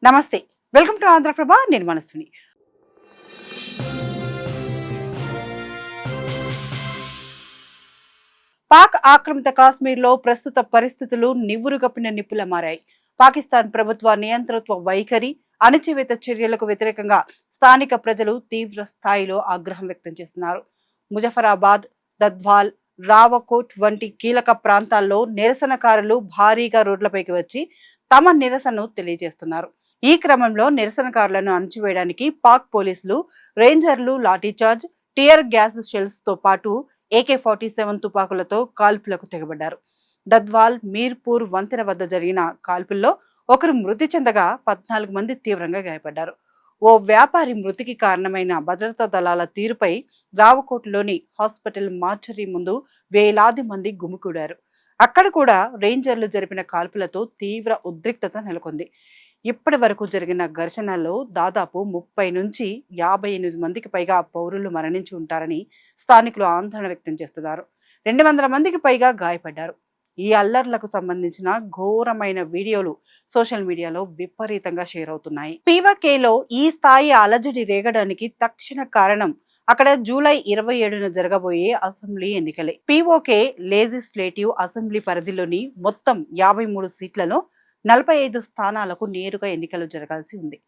నమస్తే. Welcome to Andhraprabha. నేను మనస్విని. పాక్ ఆక్రమిత కాశ్మీర్లో ప్రస్తుత పరిస్థితులు నివ్వురుగప్పిన నిప్పులా మారాయి. పాకిస్తాన్ ప్రభుత్వ నియంతృత్వ వైఖరి, అణచివేత చర్యలకు వ్యతిరేకంగా స్థానిక ప్రజలు తీవ్ర స్థాయిలో ఆగ్రహం వ్యక్తం చేస్తున్నారు. ముజఫరాబాద్, దద్వాల్, రావకోట్ వంటి కీలక ప్రాంతాల్లో నిరసనకారులు భారీగా రోడ్లపైకి వచ్చి తమ నిరసనను తెలియజేస్తున్నారు. ఈ క్రమంలో నిరసనకారులను అణచివేయడానికి పాక్ పోలీసులు, రేంజర్లు లాఠీచార్జ్, టియర్ గ్యాస్ షెల్స్ తో పాటు AK-47 తుపాకులతో కాల్పులకు తెగబడ్డారు. దద్వాల్, మీర్పూర్ వంతెన వద్ద జరిగిన కాల్పుల్లో ఒకరు మృతి చెందగా 14 మంది తీవ్రంగా గాయపడ్డారు. ఓ వ్యాపారి మృతికి కారణమైన భద్రతా దళాల తీరుపై రావకోట్లోని హాస్పిటల్ మార్చరీ ముందు వేలాది మంది గుమికూడారు. అక్కడ కూడా రేంజర్లు జరిపిన కాల్పులతో తీవ్ర ఉద్రిక్తత నెలకొంది. ఇప్పటి వరకు జరిగిన ఘర్షణల్లో దాదాపు 30 నుంచి 58 మందికి పైగా పౌరులు మరణించి ఉంటారని స్థానికులు ఆందోళన వ్యక్తం చేస్తున్నారు. 200 మందికి పైగా గాయపడ్డారు. ఈ అల్లర్లకు సంబంధించిన ఘోరమైన వీడియోలు సోషల్ మీడియాలో విపరీతంగా షేర్ అవుతున్నాయి. POKలో ఈ స్థాయి అలజడి రేగడానికి తక్షణ కారణం అక్కడ జూలై 27న జరగబోయే అసెంబ్లీ ఎన్నికలే. POK లెజిస్లేటివ్ అసెంబ్లీ పరిధిలోని మొత్తం 53 సీట్లలో 45 స్థానాలకు నేరుగా ఎన్నికలు జరగాల్సి ఉంది.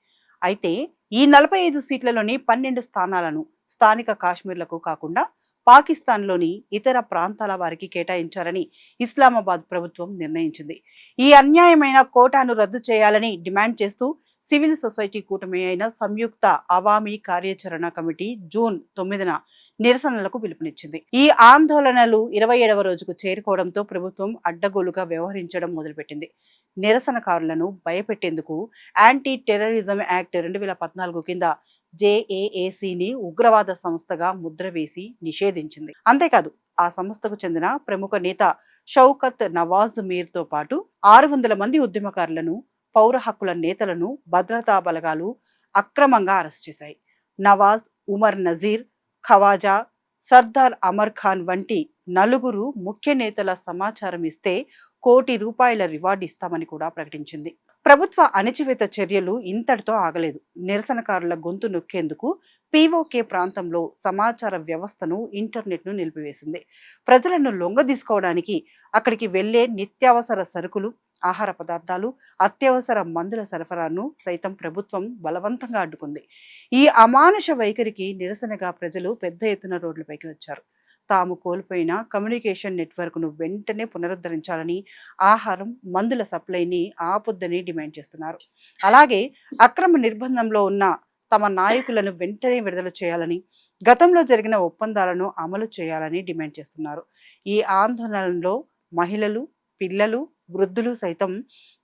అయితే ఈ 45 సీట్లలోని 12 స్థానాలను స్థానిక కాశ్మీర్లకు కాకుండా పాకిస్తాన్లోని ఇతర ప్రాంతాల వారికి కేటాయించాలని ఇస్లామాబాద్ ప్రభుత్వం నిర్ణయించింది. ఈ అన్యాయమైన కోటాను రద్దు చేయాలని డిమాండ్ చేస్తూ సివిల్ సొసైటీ కూటమి అయిన సంయుక్త అవామీ కార్యాచరణ కమిటీ జూన్ 9న నిరసనలకు పిలుపునిచ్చింది. ఈ ఆందోళనలు 27వ రోజుకు చేరుకోవడంతో ప్రభుత్వం అడ్డగోలుగా వ్యవహరించడం మొదలుపెట్టింది. నిరసనకారులను భయపెట్టేందుకు యాంటీ టెర్రరిజం యాక్ట్ 2014 కింద JAACని ఉగ్రవాద సంస్థగా ముద్ర వేసి నిషేధించింది. అంతేకాదు ఆ సంస్థకు చెందిన ప్రముఖ నేత షౌకత్ నవాజ్ మీర్తో పాటు 600 మంది ఉద్యమకారులను, పౌర హక్కుల నేతలను భద్రతా బలగాలు అక్రమంగా అరెస్ట్ చేశాయి. నవాజ్, ఉమర్ నజీర్, ఖవాజా, సర్దార్ అమర్ ఖాన్ వంటి 4 ముఖ్య నేతల సమాచారం ఇస్తే ₹1 కోటి రివార్డు ఇస్తామని కూడా ప్రకటించింది. ప్రభుత్వ అణచివేత చర్యలు ఇంతటితో ఆగలేదు. నిరసనకారుల గొంతు నొక్కేందుకు POK ప్రాంతంలో సమాచార వ్యవస్థను, ఇంటర్నెట్ను నిలిపివేసింది. ప్రజలను లొంగదీసుకోవడానికి అక్కడికి వెళ్లే నిత్యావసర సరుకులు, ఆహార పదార్థాలు, అత్యవసర మందుల సరఫరాను సైతం ప్రభుత్వం బలవంతంగా అడ్డుకుంది. ఈ అమానుష వైఖరికి నిరసనగా ప్రజలు పెద్ద ఎత్తున రోడ్లపైకి వచ్చారు. తాము కోల్పోయిన కమ్యూనికేషన్ నెట్వర్క్ను వెంటనే పునరుద్ధరించాలని, ఆహారం, మందుల సప్లైని ఆపొద్దని డిమాండ్ చేస్తున్నారు. అలాగే అక్రమ నిర్బంధంలో ఉన్న తమ నాయకులను వెంటనే విడుదల చేయాలని, గతంలో జరిగిన ఒప్పందాలను అమలు చేయాలని డిమాండ్ చేస్తున్నారు. ఈ ఆందోళనలో మహిళలు, పిల్లలు, వృద్ధులు సైతం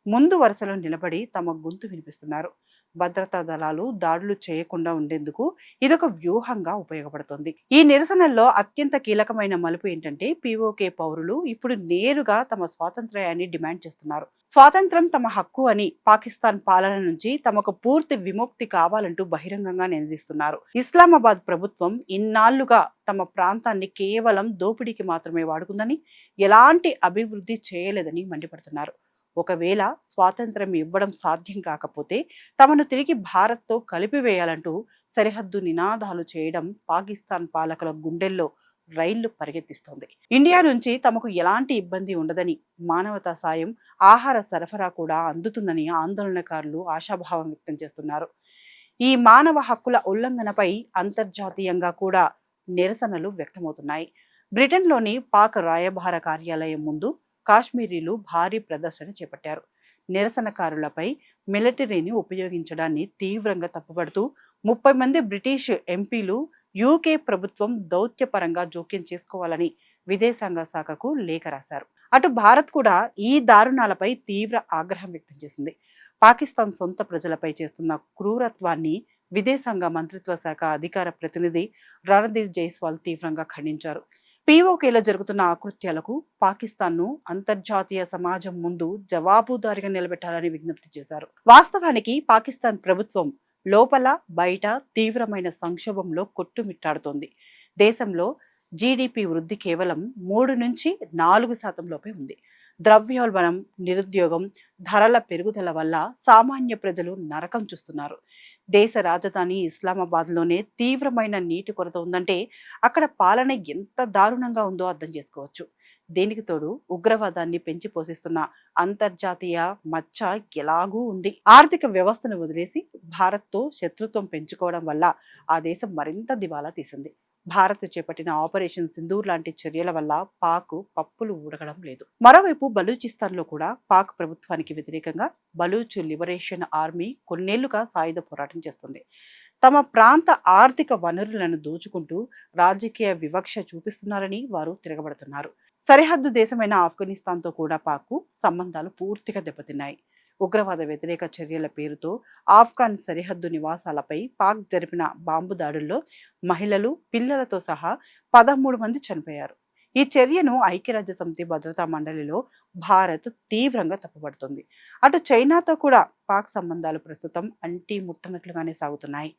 ముందు వరుసలో నిలబడి తమ గొంతు వినిపిస్తున్నారు. భద్రతా దళాలు దాడులు చేయకుండా ఉండేందుకు ఇదొక వ్యూహంగా ఉపయోగపడుతుంది. ఈ నిరసనల్లో అత్యంత కీలకమైన మలుపు ఏంటంటే POK పౌరులు ఇప్పుడు నేరుగా తమ స్వాతంత్ర్యాన్ని డిమాండ్ చేస్తున్నారు. స్వాతంత్రం తమ హక్కు అని, పాకిస్తాన్ పాలన నుంచి తమకు పూర్తి విముక్తి కావాలంటూ బహిరంగంగా నినదిస్తున్నారు. ఇస్లామాబాద్ ప్రభుత్వం ఇన్నాళ్లుగా తమ ప్రాంతాన్ని కేవలం దోపిడీకి మాత్రమే వాడుకుందని, ఎలాంటి అభివృద్ధి చేయలేదని మండిపడుతున్నారు. ఒకవేళ స్వాతంత్రం ఇవ్వడం సాధ్యం కాకపోతే తమను తిరిగి భారత్తో కలిపివేయాలంటూ సరిహద్దు నినాదాలు చేయడం పాకిస్తాన్ పాలకుల గుండెల్లో రైళ్లు పరిగెత్తిస్తోంది. ఇండియా నుంచి తమకు ఎలాంటి ఇబ్బంది ఉండదని, మానవతా సాయం, ఆహార సరఫరా కూడా అందుతుందని ఆందోళనకారులు ఆశాభావం వ్యక్తం చేస్తున్నారు. ఈ మానవ హక్కుల ఉల్లంఘనపై అంతర్జాతీయంగా కూడా నిరసనలు వ్యక్తమవుతున్నాయి. బ్రిటన్లోని పాక్ రాయబార కార్యాలయం ముందు కాశ్మీరీలు భారీ ప్రదర్శన చేపట్టారు. నిరసనకారులపై మిలిటరీని ఉపయోగించడాన్ని తీవ్రంగా తప్పుపడుతూ 30 మంది బ్రిటిష్ ఎంపీలు UK ప్రభుత్వం దౌత్యపరంగా జోక్యం చేసుకోవాలని విదేశాంగ శాఖకు లేఖ రాశారు. అటు భారత్ కూడా ఈ దారుణాలపై తీవ్ర ఆగ్రహం వ్యక్తం చేసింది. పాకిస్తాన్ సొంత ప్రజలపై చేస్తున్న క్రూరత్వాన్ని విదేశాంగ మంత్రిత్వ శాఖ అధికార ప్రతినిధి రణధీర్ జైస్వాల్ తీవ్రంగా ఖండించారు. POKలో జరుగుతున్న ఆకృత్యాలకు పాకిస్తాన్ను అంతర్జాతీయ సమాజం ముందు జవాబుదారీగా నిలబెట్టాలని విజ్ఞప్తి చేశారు. వాస్తవానికి పాకిస్తాన్ ప్రభుత్వం లోపల బయట తీవ్రమైన సంక్షోభంలో కొట్టుమిట్టాడుతోంది. దేశంలో జీడిపి వృద్ధి కేవలం 3 నుంచి 4% లోపే ఉంది. ద్రవ్యోల్బణం, నిరుద్యోగం, ధరల పెరుగుదల వల్ల సామాన్య ప్రజలు నరకం చూస్తున్నారు. దేశ రాజధాని ఇస్లామాబాద్లోనే తీవ్రమైన నీటి కొరత ఉందంటే అక్కడ పాలన ఎంత దారుణంగా ఉందో అర్థం చేసుకోవచ్చు. దీనికి తోడు ఉగ్రవాదాన్ని పెంచి పోషిస్తున్న అంతర్జాతీయ మచ్చ ఎలాగూ ఉంది. ఆర్థిక వ్యవస్థను వదిలేసి భారత్తో శత్రుత్వం పెంచుకోవడం వల్ల ఆ దేశం మరింత దివాలా తీసింది. భారత్ చేపట్టిన ఆపరేషన్ సింధూర్ లాంటి చర్యల వల్ల పాక్ పప్పులు ఉడకడం లేదు. మరోవైపు బలూచిస్తాన్ లో కూడా పాక్ ప్రభుత్వానికి వ్యతిరేకంగా బలూచ్ లిబరేషన్ ఆర్మీ కొన్నేళ్లుగా సాయుధ పోరాటం చేస్తుంది. తమ ప్రాంత ఆర్థిక వనరులను దోచుకుంటూ రాజకీయ వివక్ష చూపిస్తున్నారని వారు తిరగబడుతున్నారు. సరిహద్దు దేశమైన ఆఫ్ఘనిస్తాన్తో కూడా పాక్ సంబంధాలు పూర్తిగా దెబ్బతిన్నాయి. ఉగ్రవాద వ్యతిరేక చర్యల పేరుతో ఆఫ్ఘాన్ సరిహద్దు నివాసాలపై పాక్ జరిపిన బాంబు దాడుల్లో మహిళలు, పిల్లలతో సహా 13 మంది చనిపోయారు. ఈ చర్యను ఐక్యరాజ్య సమితి భద్రతా మండలిలో భారత్ తీవ్రంగా తప్పుపడుతుంది. అటు చైనాతో కూడా పాక్ సంబంధాలు ప్రస్తుతం అంటి ముట్టనట్లుగానే సాగుతున్నాయి.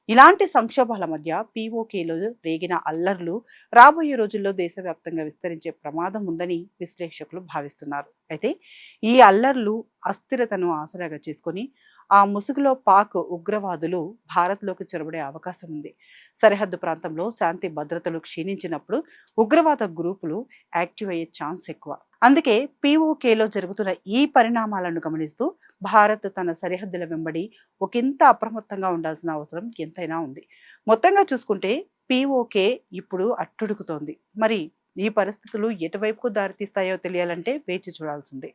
ఇలాంటి సంక్షోభాల మధ్య పీఓకేలో రేగిన అల్లర్లు రాబోయే రోజుల్లో దేశవ్యాప్తంగా విస్తరించే ప్రమాదం ఉందని విశ్లేషకులు భావిస్తున్నారు. అయితే ఈ అల్లర్లు అస్థిరతను ఆసరాగా చేసుకొని ఆ ముసుగులో పాక్ ఉగ్రవాదులు భారత్లోకి చొరబడే అవకాశం ఉంది. సరిహద్దు ప్రాంతంలో శాంతి భద్రతలు క్షీణించినప్పుడు ఉగ్రవాద గ్రూపులు యాక్టివ్ అయ్యే ఛాన్స్ ఎక్కువ. అందుకే పీఓకేలో జరుగుతున్న ఈ పరిణామాలను గమనిస్తూ భారత్ తన సరిహద్దుల వెంబడి ఒకంత అప్రమత్తంగా ఉండాల్సిన అవసరం ఎంతైనా ఉంది. మొత్తంగా చూసుకుంటే పీఓకే ఇప్పుడు అట్టుడుకుతోంది. మరి ఈ పరిస్థితులు ఎటువైపుకు దారితీస్తాయో తెలియాలంటే వేచి చూడాల్సిందే.